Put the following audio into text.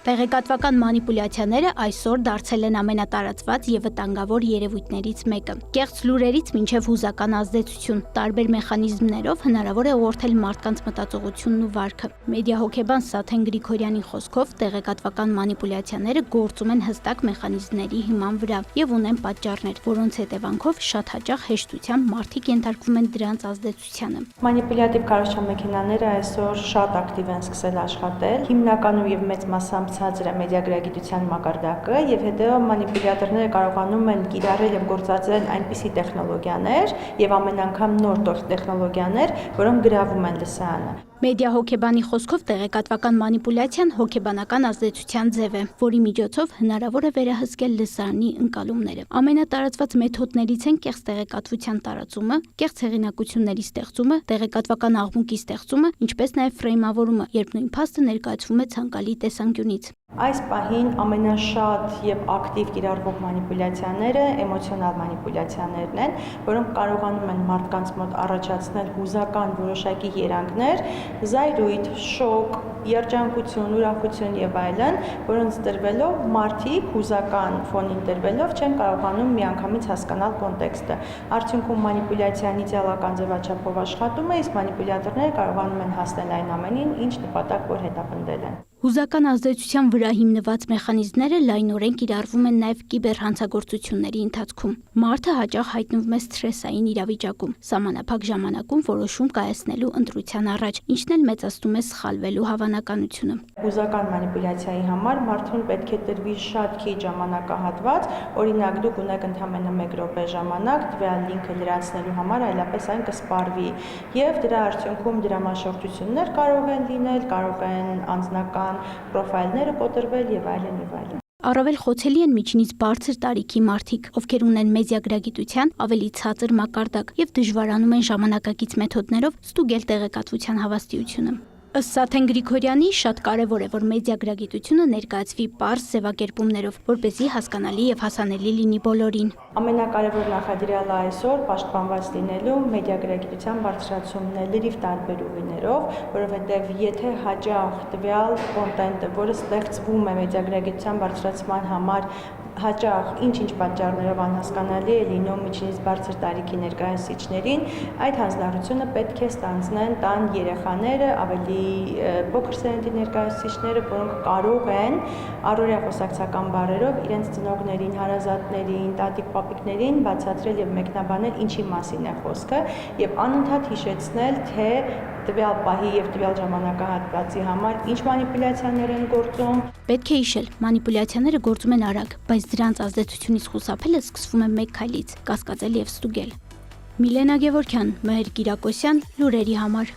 Տեղեկատվական մանիպուլյացիաները այսօր դարձել են ամենատարածված եւ վտանգավոր երևույթներից մեկը։ Կեղծ լուրերից մինչև հուզական ազդեցություն, տարբեր մեխանիզմներով հնարավոր է ուղղորդել մարդկանց մտածողությունն ու վարքը։ Մեդիա հոգեբան Սաթեն Գրիգորյանի խոսքով տեղեկատվական մանիպուլյացիաները գործում են հստակ մեխանիզմների հիման վրա եւ ունեն պատճառներ, որոնց հետևանքով շատ հաճախ հեշտությամբ մարդիկ ենթարկվում են դրանց ազդեցությանը։ Մանիպուլյատիվ քարոզչամեքենաները այսօր շատ ակտիվ են սկսել աշխատել, հիմնականում եւ մեծ մասամբ ցածր է մեդիագրագիտության մակարդակը եւ հետեւաբար մանիպուլյատորները կարողանում են կիրառել եւ գործածել այնպիսի տեխնոլոգիաներ եւ ամեն անգամ նոր տեխնոլոգիաներ, որոնք գրավում են լսարանը։ Մեդիա հոգեբանի խոսքով տեղեկատվական մանիպուլյացիան հոգեբանական ազդեցության ձև է, որի միջոցով հնարավոր է վերահսկել լսարանի ընկալումները։ Ամենատարածված մեթոդներից են կեղծ տեղեկատվության տարածումը, կեղծ հեղինակությունների ստեղծումը, տեղեկատվական աղմուկի ստեղծումը, ինչպես նաև ֆրեյմավորումը, երբ նույն փաստը ներկայացվում է ցանկալի տեսանկյունից։ Այս պահին ամենաշատ եւ ակտիվ կիրառվող մանիպուլյացիաները էմոցիոնալ մանիպուլյացիաներն են, որոնք կարողանում են մարդկանց մոտ առաջացնել հուզական որոշակի երանգներ, զայրույթ, շոկ, երջանկություն, ուրախություն եւ այլն, որոնց տրվելով մարդիկ հուզական ֆոնին տրվելով չեն կարողանում միանգամից հասկանալ կոնտեքստը։ Արդյունքում մանիպուլյացիան իդեալական ձևաչափով աշխատում է, իսկ մանիպուլյատորները կարողանում են հասնել այն ամենին, ինչ նպատակ որ հետապնդել են։ Հուզական ազդեցության վրա հիմնված մեխանիզմները լայնորեն կիրառվում են նաև կիբերհանցագործությունների ընթացքում։ Մարդը հաճախ հայտնվում է սթրեսային իրավիճակում, սահմանափակ ժամանակում որոշում կայացնելու ընտրության առաջ, ինչն էլ մեծացնում է սխալվելու հավանականությունը։ Հուզական մանիպուլյացիայի համար մարդուն պետք է տրվի շատ քիչ ժամանակահատված, օրինակ դուք ունեք ընդամենը 1 րոպե ժամանակ տվյալ լինքը լրացնելու համար, այլապես այն կսպառվի, եւ դրա արդյունքում դրամաշորթություններ կարող են լինել, կարող են անձնական պրոֆայլները կոտրվել եւ այլն եւ այլն։ Առավել խոցելի են միջինից բարձր տարիքի մարդիկ, ովքեր ունեն մեդիագրագիտության ավելի ցածր մակարդակ եւ դժվարանում են ժամանակակից մեթոդներով ստուգել տեղեկատվության հավաստիությունը։ Ըստ Սաթեն Գրիգորյանի շատ կարևոր է, որ մեդիագրագիտությունը ներկայացվի պարզ ձևակերպումներով, որպեսզի հասկանալի եւ հասանելի լինի բոլորին։ Ամենակարևոր նախադրյալը այսօր պաշտպանված լինելու մեդիագրագիտության բարձրացումն է լրիվ տարբեր ուղիներով, որովհետեւ եթե հաճախ տվյալ կոնտենտը, որը ստեղծվում է մեդիագրագիտության բարձրացման համար, հաճախ ինչ-ինչ պատճառներով անհասկանալի է լինում միջինից բարձր տարիքի ներկայացուցիչներին, այդ հանձնառությունը պետք է ստանձնեն տան երեխաները, ավելի փոքր սերնդի ներկայացուցիչները, որոնք կարող են առօրյա խոսակցական բառերով իրենց ծնողներին, հարազատներին, տատիկ-պապիկներին բացատրել եւ մեկնաբանել ինչի մասին է խոսքը եւ անընդհատ հիշեցնել, թե տվյալ պահի եւ տվյալ ժամանակահատվածի համար ինչ մանիպուլյացիաներ են գործում։ Պետք է հիշել, մանիպուլյացիաները գործում են արագ, բայց դրանց ազդեցությունից խուսափելը սկսվում է մեկ քայլից՝ կասկածել եւ ստուգել։ Միլենա Գևորգյան, Մհեր Կիրակոսյան, լուրերի համար։